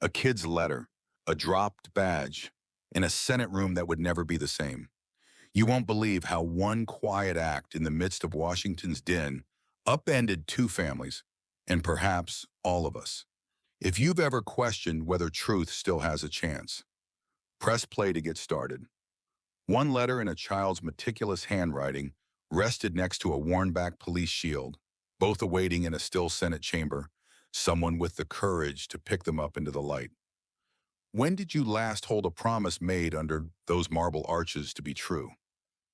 A kid's letter, a dropped badge, in a Senate room that would never be the same. You won't believe how one quiet act in the midst of Washington's din upended two families, and perhaps all of us. If you've ever questioned whether truth still has a chance, press play to get started. One letter in a child's meticulous handwriting rested next to a worn-back police shield, both awaiting in a still Senate chamber, someone with the courage to pick them up into the light. When did you last hold a promise made under those marble arches to be true?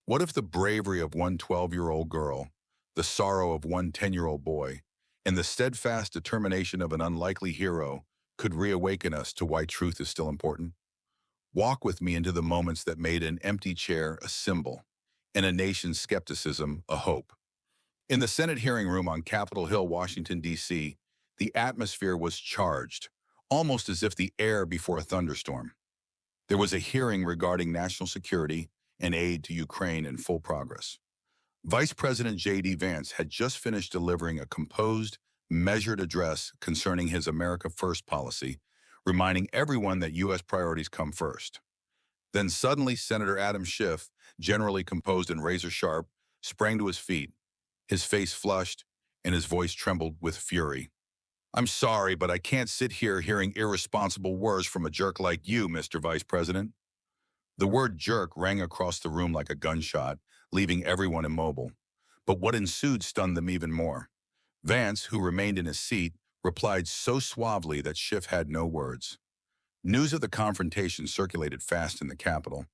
What if the bravery of one 12-year-old girl, the sorrow of one 10-year-old boy, and the steadfast determination of an unlikely hero could reawaken us to why truth is still important? Walk with me into the moments that made an empty chair a symbol and a nation's skepticism a hope. In the Senate hearing room on Capitol Hill, Washington, D.C., the atmosphere was charged, almost as if the air before a thunderstorm. There was a hearing regarding national security and aid to Ukraine in full progress. Vice President J.D. Vance had just finished delivering a composed, measured address concerning his America First policy, reminding everyone that U.S. priorities come first. Then suddenly Senator Adam Schiff, generally composed and razor-sharp, sprang to his feet, his face flushed, and his voice trembled with fury. "I'm sorry, but I can't sit here hearing irresponsible words from a jerk like you, Mr. Vice President." The word jerk rang across the room like a gunshot, leaving everyone immobile. But what ensued stunned them even more. Vance, who remained in his seat, replied so suavely that Schiff had no words. News of the confrontation circulated fast in the Capitol,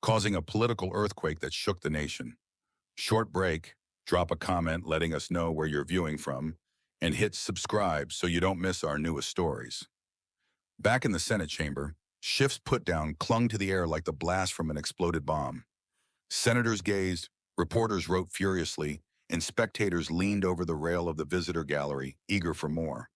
causing a political earthquake that shook the nation. Short break, drop a comment letting us know where you're viewing from, and hit subscribe so you don't miss our newest stories. Back in the Senate chamber, Schiff's put-down clung to the air like the blast from an exploded bomb. Senators gazed, reporters wrote furiously, and spectators leaned over the rail of the visitor gallery, eager for more.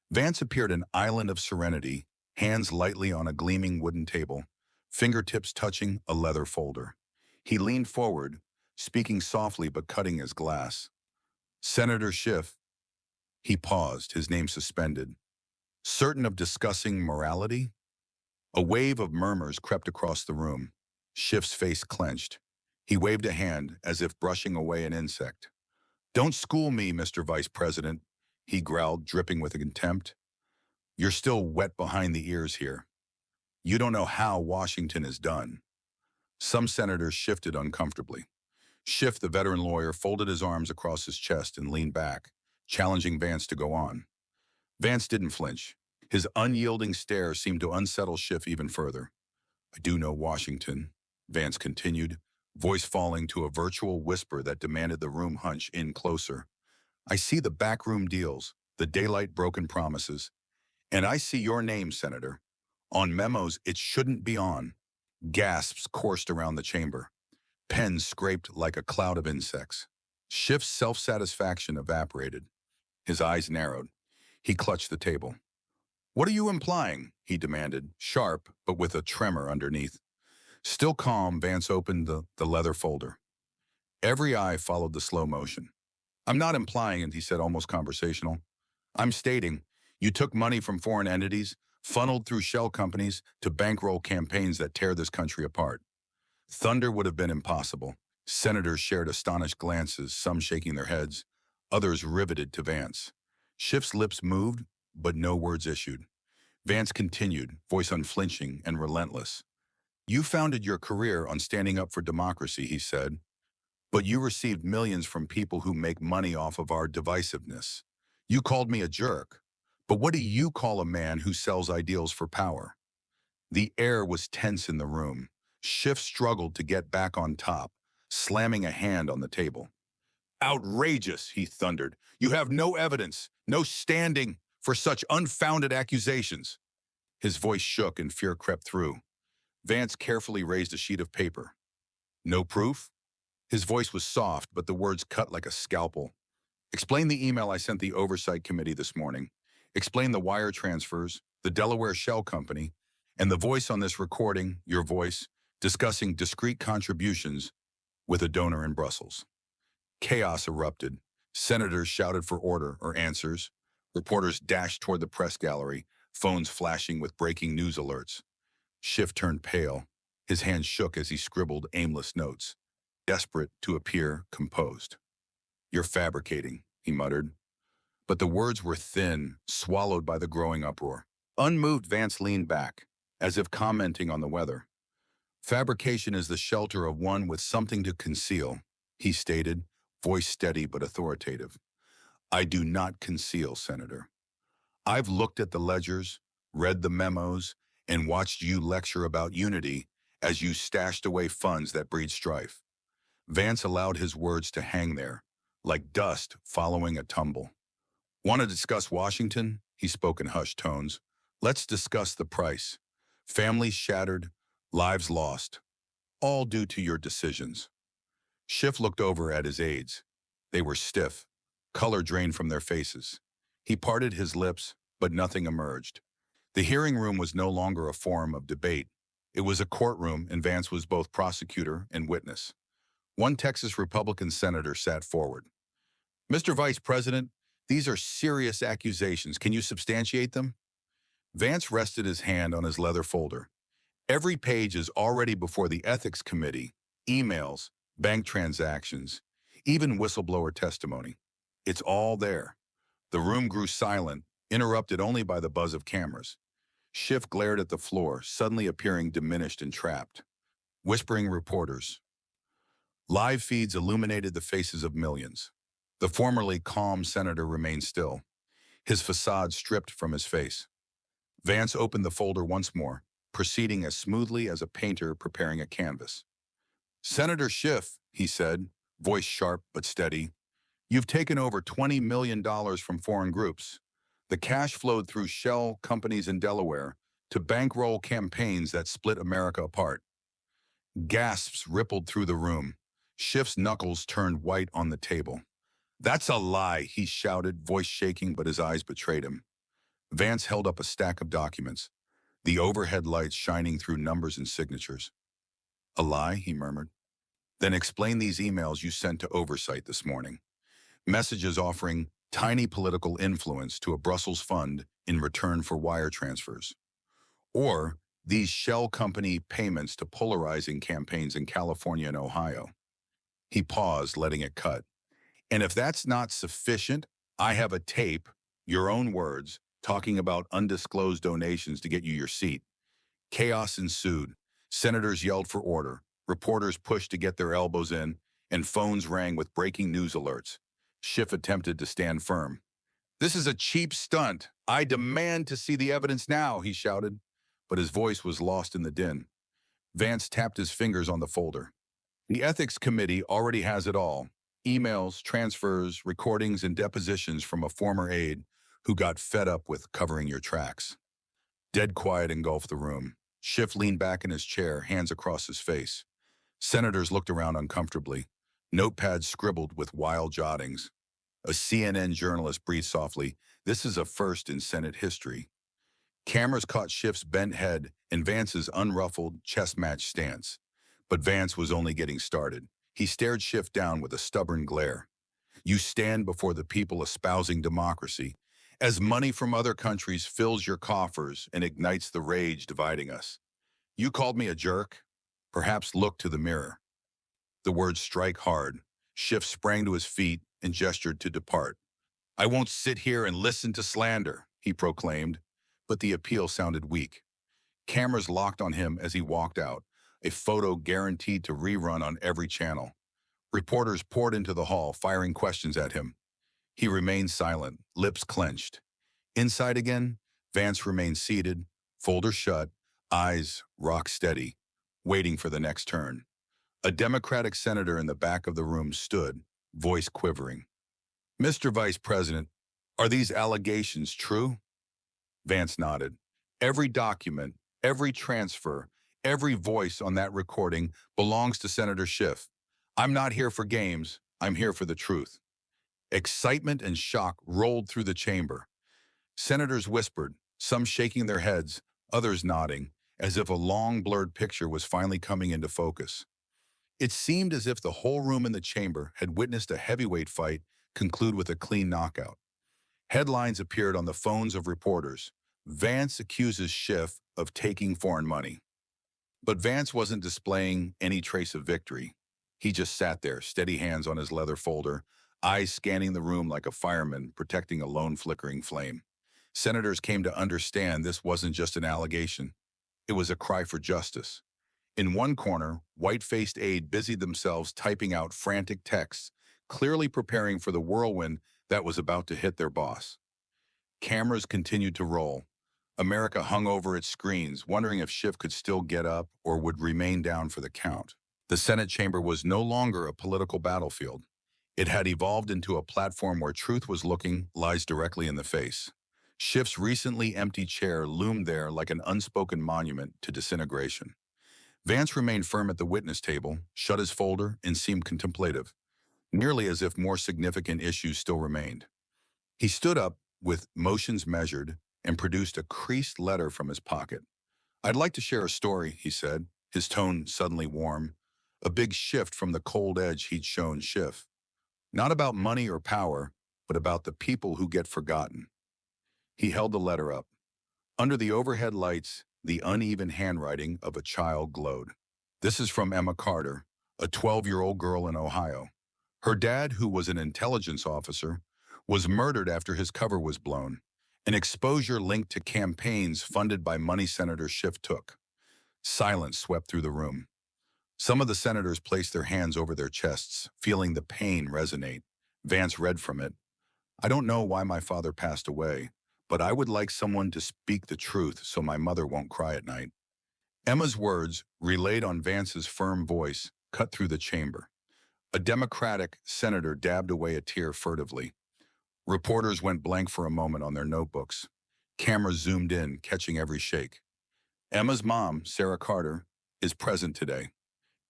Vance appeared an island of serenity, hands lightly on a gleaming wooden table, fingertips touching a leather folder. He leaned forward, speaking softly but cutting his glass. "Senator Schiff." He paused, his name suspended. Certain of discussing morality? A wave of murmurs crept across the room. Schiff's face clenched. He waved a hand as if brushing away an insect. "Don't school me, Mr. Vice President," he growled, dripping with contempt. "You're still wet behind the ears here. You don't know how Washington is done." Some senators shifted uncomfortably. Schiff, the veteran lawyer, folded his arms across his chest and leaned back, challenging Vance to go on. Vance didn't flinch. His unyielding stare seemed to unsettle Schiff even further. "I do know Washington," Vance continued, voice falling to a virtual whisper that demanded the room hunch in closer. "I see the backroom deals, the daylight-broken promises, and I see your name, Senator. On memos it shouldn't be on." Gasps coursed around the chamber. Pens scraped like a cloud of insects. Schiff's self-satisfaction evaporated. His eyes narrowed. He clutched the table. "What are you implying?" he demanded, sharp but with a tremor underneath. Still calm, Vance opened the leather folder. Every eye followed the slow motion. "I'm not implying it," he said, almost conversational. "I'm stating you took money from foreign entities, funneled through shell companies to bankroll campaigns that tear this country apart." Thunder would have been impossible. Senators shared astonished glances, some shaking their heads, others riveted to Vance. Schiff's lips moved, but no words issued. Vance continued, voice unflinching and relentless. "You founded your career on standing up for democracy," he said, "but you received millions from people who make money off of our divisiveness. You called me a jerk, but what do you call a man who sells ideals for power?" The air was tense in the room. Schiff struggled to get back on top, slamming a hand on the table. "Outrageous," he thundered. "You have no evidence, no standing for such unfounded accusations." His voice shook and fear crept through. Vance carefully raised a sheet of paper. "No proof?" His voice was soft, but the words cut like a scalpel. "Explain the email I sent the Oversight Committee this morning. Explain the wire transfers, the Delaware Shell Company, and the voice on this recording, your voice, discussing discrete contributions with a donor in Brussels." Chaos erupted. Senators shouted for order or answers. Reporters dashed toward the press gallery. phones flashing with breaking news alerts. Schiff turned pale. His hand shook as he scribbled aimless notes, desperate to appear composed. "You're fabricating," he muttered. But the words were thin, swallowed by the growing uproar. Unmoved, Vance leaned back, as if commenting on the weather. "Fabrication is the shelter of one with something to conceal," he stated, voice steady but authoritative. "I do not conceal, Senator. I've looked at the ledgers, read the memos, and watched you lecture about unity as you stashed away funds that breed strife." Vance allowed his words to hang there, like dust following a tumble. "Want to discuss Washington?" He spoke in hushed tones. "Let's discuss the price. Families shattered, lives lost, all due to your decisions." Schiff looked over at his aides. They were stiff, color drained from their faces. He parted his lips, but nothing emerged. The hearing room was no longer a forum of debate. It was a courtroom, and Vance was both prosecutor and witness. One Texas Republican senator sat forward. "Mr. Vice President, these are serious accusations. Can you substantiate them?" Vance rested his hand on his leather folder. "Every page is already before the Ethics Committee, emails, bank transactions, even whistleblower testimony. It's all there." The room grew silent, interrupted only by the buzz of cameras. Schiff glared at the floor, suddenly appearing diminished and trapped. Whispering reporters. Live feeds illuminated the faces of millions. The formerly calm senator remained still, his facade stripped from his face. Vance opened the folder once more, proceeding as smoothly as a painter preparing a canvas. "Senator Schiff," he said, voice sharp but steady, "you've taken over $20 million from foreign groups. The cash flowed through shell companies in Delaware to bankroll campaigns that split America apart." Gasps rippled through the room. Schiff's knuckles turned white on the table. "That's a lie," he shouted, voice shaking, but his eyes betrayed him. Vance held up a stack of documents, the overhead lights shining through numbers and signatures. "A lie," he murmured. "Then explain these emails you sent to oversight this morning. Messages offering tiny political influence to a Brussels fund in return for wire transfers. Or these shell company payments to polarizing campaigns in California and Ohio." He paused, letting it cut. "And if that's not sufficient, I have a tape, your own words, talking about undisclosed donations to get you your seat." Chaos ensued. Senators yelled for order. Reporters pushed to get their elbows in, and phones rang with breaking news alerts. Schiff attempted to stand firm. "This is a cheap stunt. I demand to see the evidence now," he shouted. But his voice was lost in the din. Vance tapped his fingers on the folder. "The Ethics Committee already has it all. Emails, transfers, recordings, and depositions from a former aide who got fed up with covering your tracks." Dead quiet engulfed the room. Schiff leaned back in his chair, hands across his face. Senators looked around uncomfortably. Notepads scribbled with wild jottings. A CNN journalist breathed softly, "This is a first in Senate history." Cameras caught Schiff's bent head and Vance's unruffled, chess-match stance. But Vance was only getting started. He stared Schiff down with a stubborn glare. "You stand before the people espousing democracy, as money from other countries fills your coffers and ignites the rage dividing us. You called me a jerk? Perhaps look to the mirror." The words strike hard. Schiff sprang to his feet and gestured to depart. "I won't sit here and listen to slander," he proclaimed, but the appeal sounded weak. Cameras locked on him as he walked out, a photo guaranteed to rerun on every channel. Reporters poured into the hall, firing questions at him. He remained silent, lips clenched. Inside again, Vance remained seated, folder shut, eyes rock steady, waiting for the next turn. A Democratic senator in the back of the room stood, voice quivering. "Mr. Vice President, are these allegations true?" Vance nodded. "Every document, every transfer, every voice on that recording belongs to Senator Schiff. I'm not here for games, I'm here for the truth." Excitement and shock rolled through the chamber. Senators whispered, some shaking their heads, others nodding, as if a long blurred picture was finally coming into focus. It seemed as if the whole room in the chamber had witnessed a heavyweight fight conclude with a clean knockout. Headlines appeared on the phones of reporters. Vance accuses Schiff of taking foreign money. But Vance wasn't displaying any trace of victory. He just sat there, steady hands on his leather folder, eyes scanning the room like a fireman protecting a lone flickering flame. Senators came to understand this wasn't just an allegation. It was a cry for justice. In one corner, white-faced aides busied themselves typing out frantic texts, clearly preparing for the whirlwind that was about to hit their boss. Cameras continued to roll. America hung over its screens, wondering if Schiff could still get up or would remain down for the count. The Senate chamber was no longer a political battlefield. It had evolved into a platform where truth was looking lies directly in the face. Schiff's recently empty chair loomed there like an unspoken monument to disintegration. Vance remained firm at the witness table, shut his folder, and seemed contemplative, nearly as if more significant issues still remained. He stood up, with motions measured, and produced a creased letter from his pocket. "I'd like to share a story," he said, his tone suddenly warm, a big shift from the cold edge he'd shown Schiff. Not about money or power, but about the people who get forgotten. He held the letter up. Under the overhead lights, the uneven handwriting of a child glowed. "This is from Emma Carter, a 12-year-old girl in Ohio. Her dad, who was an intelligence officer, was murdered after his cover was blown, an exposure linked to campaigns funded by money Senator Schiff took." Silence swept through the room. Some of the senators placed their hands over their chests, feeling the pain resonate. Vance read from it. "I don't know why my father passed away, but I would like someone to speak the truth so my mother won't cry at night." Emma's words, relayed on Vance's firm voice, cut through the chamber. A Democratic senator dabbed away a tear furtively. Reporters went blank for a moment on their notebooks. Cameras zoomed in, catching every shake. Emma's mom, Sarah Carter, is present today.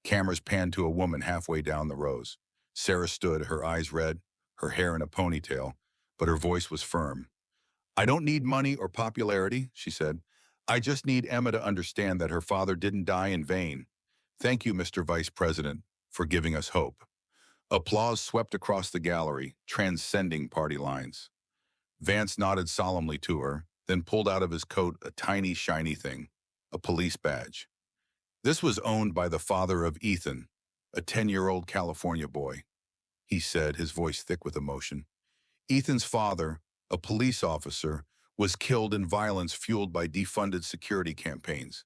Cameras panned to a woman halfway down the rows. Sarah stood, her eyes red, her hair in a ponytail, but her voice was firm. "I don't need money or popularity," she said. "I just need Emma to understand that her father didn't die in vain. Thank you, Mr. Vice President, for giving us hope." Applause swept across the gallery, transcending party lines. Vance nodded solemnly to her, then pulled out of his coat a tiny, shiny thing, a police badge. "This was owned by the father of Ethan, a 10-year-old California boy," he said, his voice thick with emotion. "Ethan's father, a police officer, was killed in violence fueled by defunded security campaigns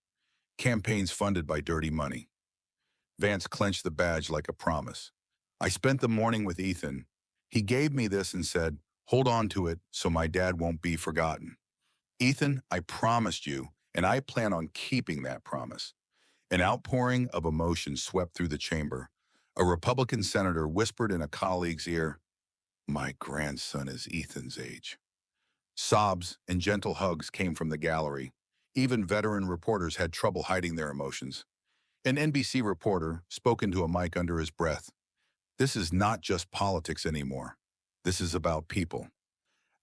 funded by dirty money." Vance clenched the badge like a promise. "I spent the morning with Ethan. He gave me this and said, 'Hold on to it so my dad won't be forgotten.' Ethan, I promised you, and I plan on keeping that promise." An outpouring of emotion swept through the chamber. A Republican senator whispered in a colleague's ear, "My grandson is Ethan's age." Sobs and gentle hugs came from the gallery. Even veteran reporters had trouble hiding their emotions. An NBC reporter spoke into a mic under his breath. "This is not just politics anymore. This is about people."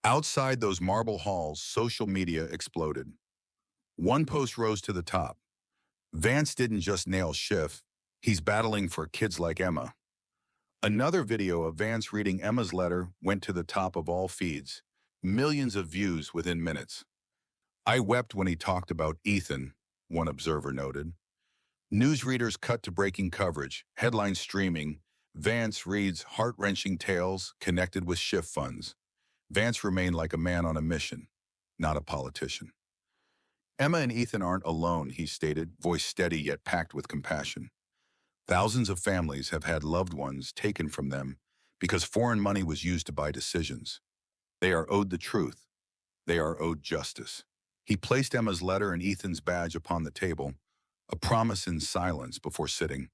Outside those marble halls, social media exploded. One post rose to the top. "Vance didn't just nail Schiff. He's battling for kids like Emma." Another video of Vance reading Emma's letter went to the top of all feeds. Millions of views within minutes. "I wept when he talked about Ethan," one observer noted. Newsreaders cut to breaking coverage, headlines streaming. "Vance reads heart-wrenching tales connected with Schiff funds." Vance remained like a man on a mission, not a politician. "Emma and Ethan aren't alone," he stated, voice steady yet packed with compassion. "Thousands of families have had loved ones taken from them because foreign money was used to buy decisions. They are owed the truth. They are owed justice." He placed Emma's letter and Ethan's badge upon the table, a promise in silence before sitting.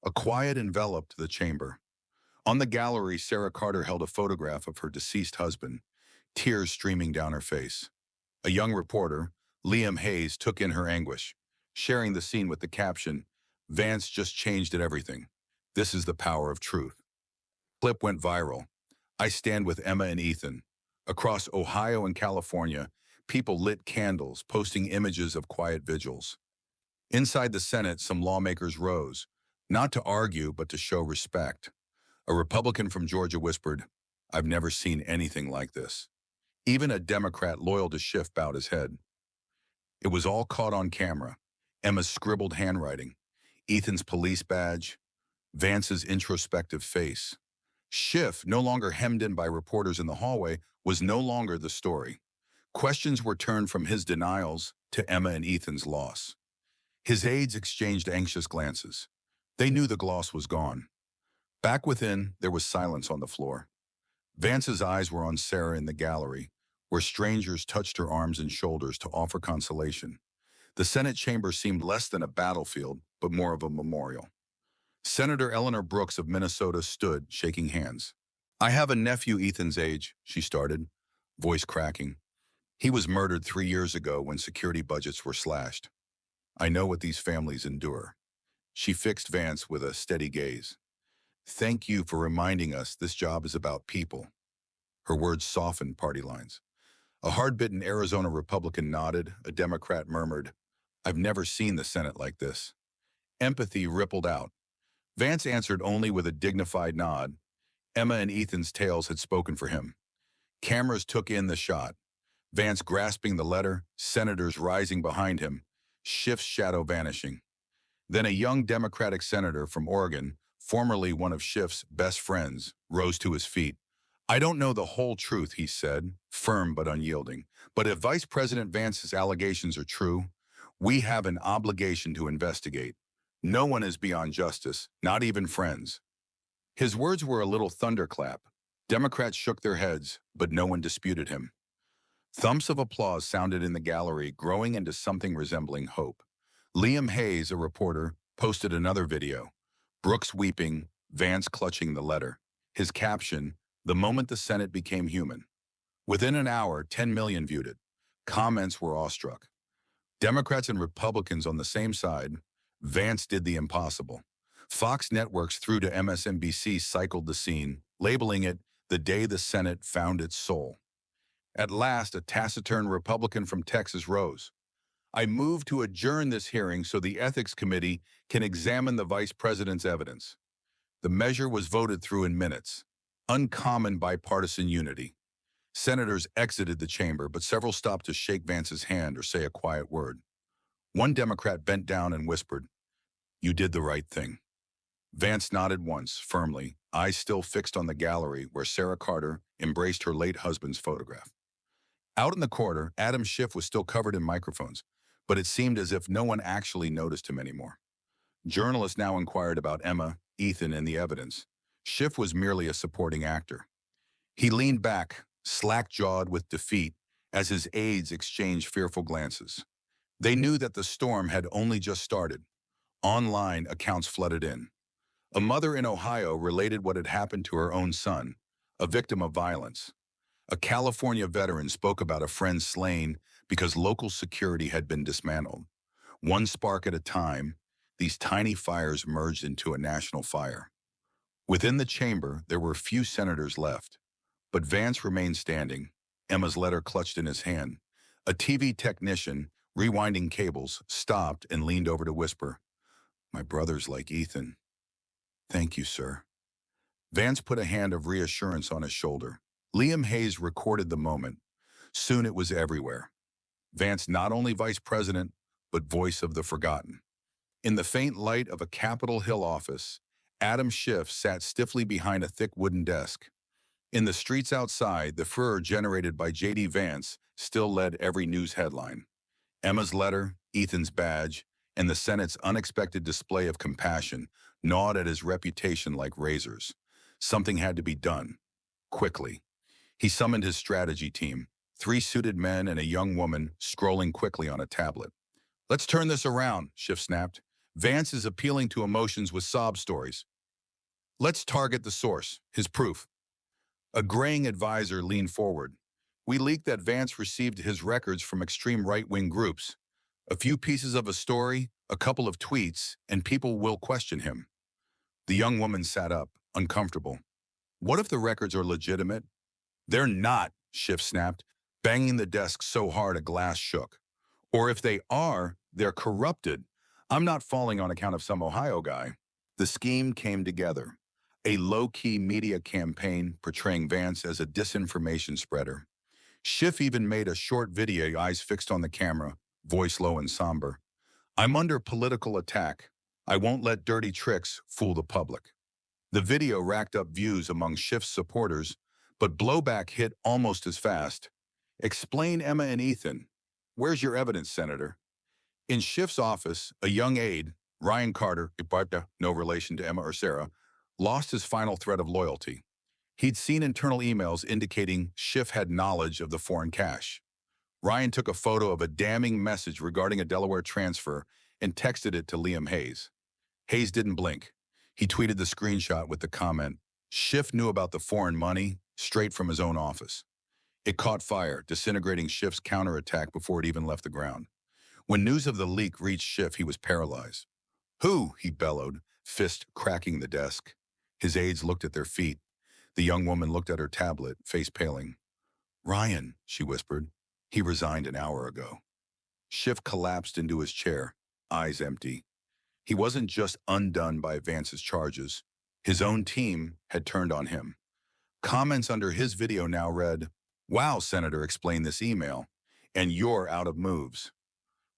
A quiet enveloped the chamber. On the gallery, Sarah Carter held a photograph of her deceased husband, tears streaming down her face. A young reporter, Liam Hayes, took in her anguish, sharing the scene with the caption, "Vance just changed at everything. This is the power of truth." Clip went viral. "I stand with Emma and Ethan." Across Ohio and California, people lit candles, posting images of quiet vigils. Inside the Senate, some lawmakers rose, not to argue, but to show respect. A Republican from Georgia whispered, "I've never seen anything like this." Even a Democrat loyal to Schiff bowed his head. It was all caught on camera. Emma's scribbled handwriting, Ethan's police badge, Vance's introspective face. Schiff, no longer hemmed in by reporters in the hallway, was no longer the story. Questions were turned from his denials to Emma and Ethan's loss. His aides exchanged anxious glances. They knew the gloss was gone. Back within, there was silence on the floor. Vance's eyes were on Sarah in the gallery, where strangers touched her arms and shoulders to offer consolation. The Senate chamber seemed less than a battlefield, but more of a memorial. Senator Eleanor Brooks of Minnesota stood, shaking hands. "I have a nephew Ethan's age," she started, voice cracking. "He was murdered 3 years ago when security budgets were slashed. I know what these families endure." She fixed Vance with a steady gaze. "Thank you for reminding us this job is about people." Her words softened party lines. A hard-bitten Arizona Republican nodded, a Democrat murmured, "I've never seen the Senate like this." Empathy rippled out. Vance answered only with a dignified nod. Emma and Ethan's tales had spoken for him. Cameras took in the shot. Vance grasping the letter, senators rising behind him, Schiff's shadow vanishing. Then a young Democratic senator from Oregon, formerly one of Schiff's best friends, rose to his feet. "I don't know the whole truth," he said, firm but unyielding. "But if Vice President Vance's allegations are true, we have an obligation to investigate. No one is beyond justice, not even friends." His words were a little thunderclap. Democrats shook their heads, but no one disputed him. Thumps of applause sounded in the gallery, growing into something resembling hope. Liam Hayes, a reporter, posted another video. Brooks weeping, Vance clutching the letter. His caption, "The moment the Senate became human." Within an hour, 10 million viewed it. Comments were awestruck. Democrats and Republicans on the same side. Vance did the impossible. Fox networks through to MSNBC cycled the scene, labeling it the day the Senate found its soul. At last, a taciturn Republican from Texas rose. "I move to adjourn this hearing so the Ethics Committee can examine the Vice President's evidence." The measure was voted through in minutes. Uncommon bipartisan unity. Senators exited the chamber, but several stopped to shake Vance's hand or say a quiet word. One Democrat bent down and whispered, "You did the right thing." Vance nodded once, firmly, eyes still fixed on the gallery where Sarah Carter embraced her late husband's photograph. Out in the corridor, Adam Schiff was still covered in microphones, but it seemed as if no one actually noticed him anymore. Journalists now inquired about Emma, Ethan, and the evidence. Schiff was merely a supporting actor. He leaned back, slack-jawed with defeat, as his aides exchanged fearful glances. They knew that the storm had only just started. Online, accounts flooded in. A mother in Ohio related what had happened to her own son, a victim of violence. A California veteran spoke about a friend slain because local security had been dismantled. One spark at a time, these tiny fires merged into a national fire. Within the chamber, there were few senators left. But Vance remained standing, Emma's letter clutched in his hand. A TV technician, rewinding cables, stopped and leaned over to whisper, "My brother's like Ethan." "Thank you, sir." Vance put a hand of reassurance on his shoulder. Liam Hayes recorded the moment. Soon it was everywhere. Vance not only vice president, but voice of the forgotten. In the faint light of a Capitol Hill office, Adam Schiff sat stiffly behind a thick wooden desk. In the streets outside, the furor generated by J.D. Vance still led every news headline. Emma's letter, Ethan's badge, and the Senate's unexpected display of compassion gnawed at his reputation like razors. Something had to be done, quickly. He summoned his strategy team, 3 suited men and a young woman scrolling quickly on a tablet. "Let's turn this around," Schiff snapped. "Vance is appealing to emotions with sob stories. Let's target the source, his proof." A graying advisor leaned forward. "We leaked that Vance received his records from extreme right-wing groups. A few pieces of a story, a couple of tweets, and people will question him." The young woman sat up, uncomfortable. "What if the records are legitimate?" "They're not," Schiff snapped, banging the desk so hard a glass shook. "Or if they are, they're corrupted. I'm not falling on account of some Ohio guy." The scheme came together. A low-key media campaign portraying Vance as a disinformation spreader. Schiff even made a short video, eyes fixed on the camera, voice low and somber. I'm under political attack. I won't let dirty tricks fool the public. The video racked up views among Schiff's supporters, but blowback hit almost as fast. Explain Emma and Ethan. Where's your evidence, Senator? In Schiff's office, a young aide, Ryan Carter, no relation to Emma or Sarah, lost his final thread of loyalty. He'd seen internal emails indicating Schiff had knowledge of the foreign cash. Ryan took a photo of a damning message regarding a Delaware transfer and texted it to Liam Hayes. Hayes didn't blink. He tweeted the screenshot with the comment, Schiff knew about the foreign money straight from his own office. It caught fire, disintegrating Schiff's counterattack before it even left the ground. When news of the leak reached Schiff, he was paralyzed. Who? He bellowed, fist cracking the desk. His aides looked at their feet. The young woman looked at her tablet, face paling. Ryan, she whispered. He resigned an hour ago. Schiff collapsed into his chair, eyes empty. He wasn't just undone by Vance's charges. His own team had turned on him. Comments under his video now read, Wow, Senator, explained this email, and you're out of moves.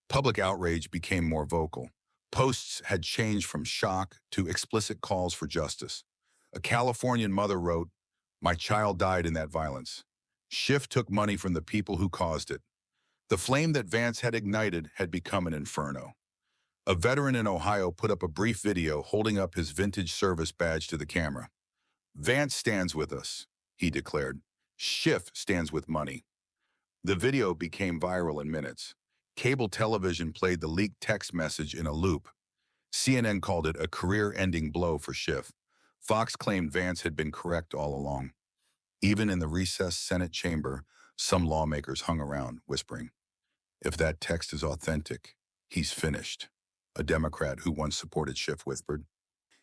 Public outrage became more vocal. Posts had changed from shock to explicit calls for justice. A Californian mother wrote, My child died in that violence. Schiff took money from the people who caused it. The flame that Vance had ignited had become an inferno. A veteran in Ohio put up a brief video holding up his vintage service badge to the camera. Vance stands with us, he declared. Schiff stands with money. The video became viral in minutes. Cable television played the leaked text message in a loop. CNN called it a career-ending blow for Schiff. Fox claimed Vance had been correct all along. Even in the recessed Senate chamber, some lawmakers hung around, whispering, If that text is authentic, he's finished. A Democrat who once supported Schiff whispered.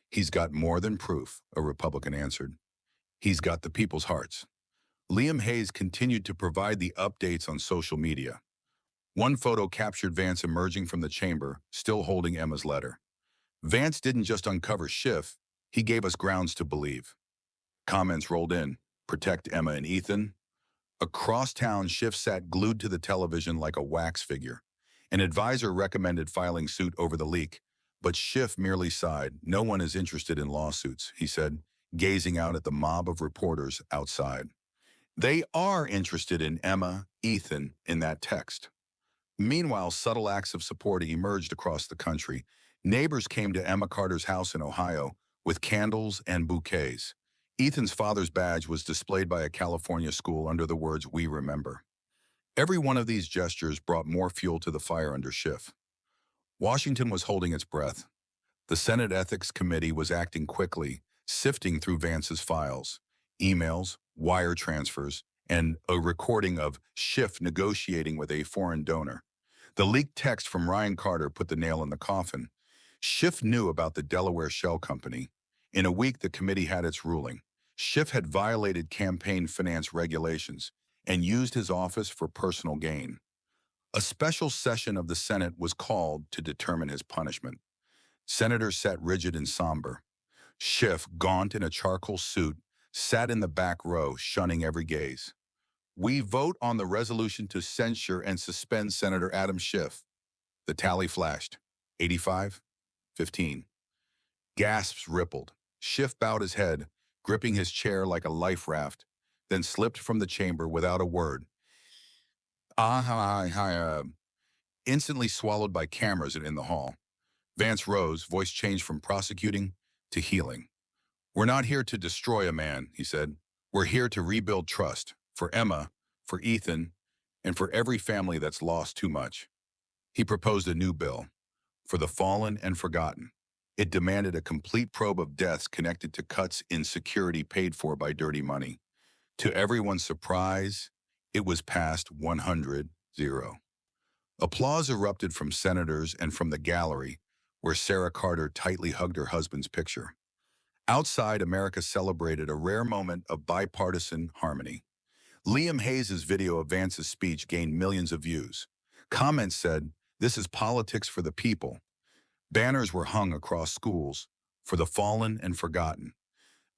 He's got more than proof, a Republican answered. He's got the people's hearts. Liam Hayes continued to provide the updates on social media. One photo captured Vance emerging from the chamber, still holding Emma's letter. Vance didn't just uncover Schiff, he gave us grounds to believe. Comments rolled in. Protect Emma and Ethan. Across town, Schiff sat glued to the television like a wax figure. An advisor recommended filing suit over the leak, but Schiff merely sighed. No one is interested in lawsuits, he said, gazing out at the mob of reporters outside. They are interested in Emma, Ethan, in that text. Meanwhile, subtle acts of support emerged across the country. Neighbors came to Emma Carter's house in Ohio with candles and bouquets. Ethan's father's badge was displayed by a California school under the words, We Remember. Every one of these gestures brought more fuel to the fire under Schiff. Washington was holding its breath. The Senate Ethics Committee was acting quickly, sifting through Vance's files, emails, wire transfers, and a recording of Schiff negotiating with a foreign donor. The leaked text from Ryan Carter put the nail in the coffin. Schiff knew about the Delaware Shell Company. In a week, the committee had its ruling. Schiff had violated campaign finance regulations and used his office for personal gain. A special session of the Senate was called to determine his punishment. Senators sat rigid and somber. Schiff, gaunt in a charcoal suit, sat in the back row, shunning every gaze. We vote on the resolution to censure and suspend Senator Adam Schiff. The tally flashed. 85, 15. Gasps rippled. Schiff bowed his head, gripping his chair like a life raft, then slipped from the chamber without a word. Instantly swallowed by cameras in the hall. Vance rose, voice changed from prosecuting to healing. We're not here to destroy a man, he said. We're here to rebuild trust, for Emma, for Ethan, and for every family that's lost too much. He proposed a new bill, for the fallen and forgotten. It demanded a complete probe of deaths connected to cuts in security paid for by dirty money. To everyone's surprise, it was passed 100-0. Applause erupted from senators and from the gallery, where Sarah Carter tightly hugged her husband's picture. Outside, America celebrated a rare moment of bipartisan harmony. Liam Hayes' video of Vance's speech gained millions of views. Comments said, This is politics for the people. Banners were hung across schools for the fallen and forgotten.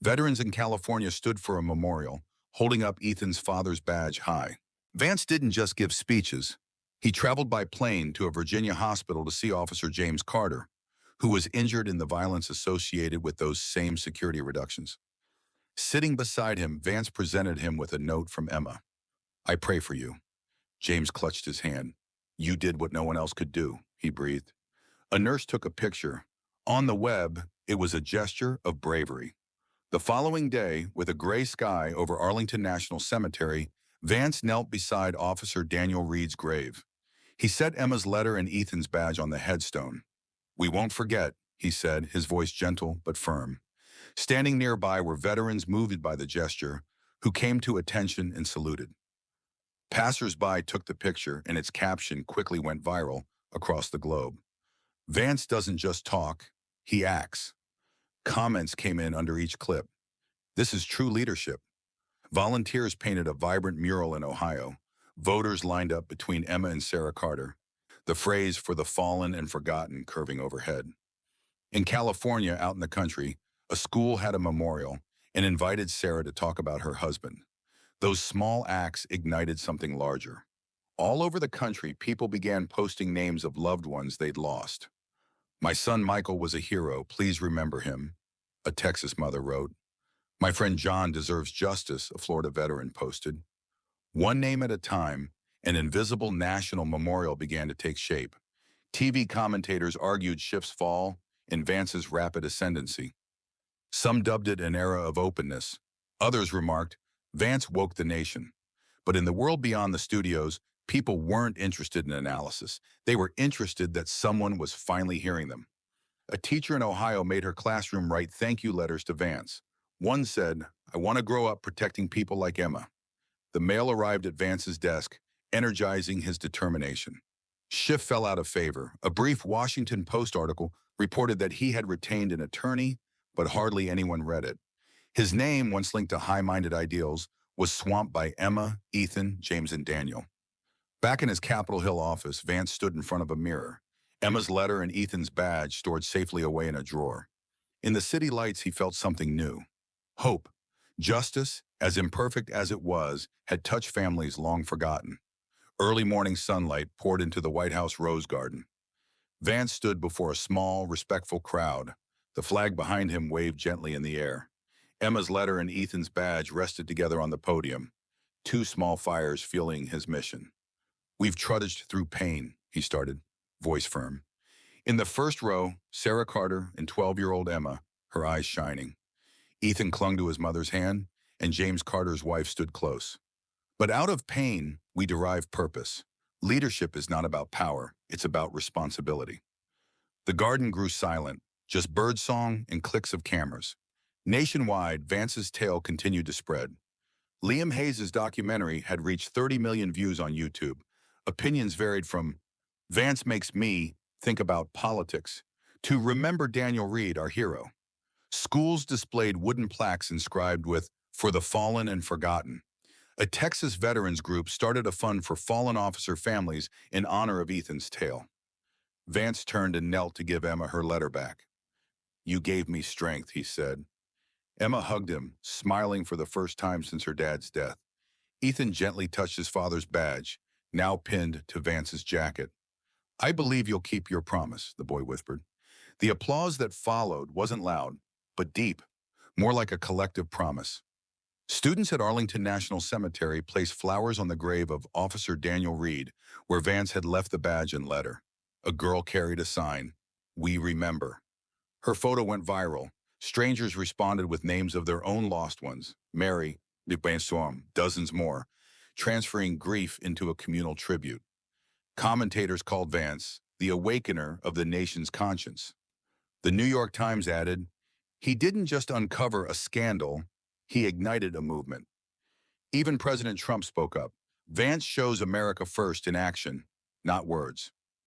Veterans in California stood for a memorial, holding up Ethan's father's badge high. Vance didn't just give speeches. He traveled by plane to a Virginia hospital to see Officer James Carter, who was injured in the violence associated with those same security reductions. Sitting beside him, Vance presented him with a note from Emma. "I pray for you." James clutched his hand. "You did what no one else could do," he breathed. A nurse took a picture. On the web, it was a gesture of bravery. The following day, with a gray sky over Arlington National Cemetery, Vance knelt beside Officer Daniel Reed's grave. He set Emma's letter and Ethan's badge on the headstone. "We won't forget," he said, his voice gentle but firm. Standing nearby were veterans moved by the gesture, who came to attention and saluted. Passers-by took the picture, and its caption quickly went viral across the globe. "Vance doesn't just talk, he acts." Comments came in under each clip. "This is true leadership." Volunteers painted a vibrant mural in Ohio. Voters lined up between Emma and Sarah Carter, the phrase "for the fallen and forgotten" curving overhead. In California, out in the country, a school had a memorial and invited Sarah to talk about her husband. Those small acts ignited something larger. All over the country, people began posting names of loved ones they'd lost. "My son Michael was a hero, please remember him," a Texas mother wrote. "My friend John deserves justice," a Florida veteran posted. One name at a time, an invisible national memorial began to take shape. TV commentators argued Schiff's fall and Vance's rapid ascendancy. Some dubbed it an era of openness. Others remarked, "Vance woke the nation." But in the world beyond the studios, people weren't interested in analysis. They were interested that someone was finally hearing them. A teacher in Ohio made her classroom write thank you letters to Vance. One said, "I want to grow up protecting people like Emma." The mail arrived at Vance's desk, energizing his determination. Schiff fell out of favor. A brief Washington Post article reported that he had retained an attorney, but hardly anyone read it. His name, once linked to high-minded ideals, was swamped by Emma, Ethan, James, and Daniel. Back in his Capitol Hill office, Vance stood in front of a mirror, Emma's letter and Ethan's badge stored safely away in a drawer. In the city lights, he felt something new. Hope. Justice, as imperfect as it was, had touched families long forgotten. Early morning sunlight poured into the White House rose garden. Vance stood before a small, respectful crowd. The flag behind him waved gently in the air. Emma's letter and Ethan's badge rested together on the podium, two small fires fueling his mission. "We've trudged through pain," he started, voice firm. In the first row, Sarah Carter and 12-year-old Emma, her eyes shining. Ethan clung to his mother's hand, and James Carter's wife stood close. "But out of pain, we derive purpose. Leadership is not about power, it's about responsibility." The garden grew silent, just birdsong and clicks of cameras. Nationwide, Vance's tale continued to spread. Liam Hayes' documentary had reached 30 million views on YouTube. Opinions varied from, "Vance makes me think about politics," to "Remember Daniel Reed, our hero." Schools displayed wooden plaques inscribed with "For the Fallen and Forgotten." A Texas veterans group started a fund for fallen officer families in honor of Ethan's tale. Vance turned and knelt to give Emma her letter back. "You gave me strength," he said. Emma hugged him, smiling for the first time since her dad's death. Ethan gently touched his father's badge, now pinned to Vance's jacket. "I believe you'll keep your promise," the boy whispered. The applause that followed wasn't loud, but deep, more like a collective promise. Students at Arlington National Cemetery placed flowers on the grave of Officer Daniel Reed, where Vance had left the badge and letter. A girl carried a sign, "We remember." Her photo went viral. Strangers responded with names of their own lost ones, Mary, de Bensoam, dozens more, transferring grief into a communal tribute. Commentators called Vance the awakener of the nation's conscience. The New York Times added, "He didn't just uncover a scandal, he ignited a movement." Even President Trump spoke up. "Vance shows America first in action, not words."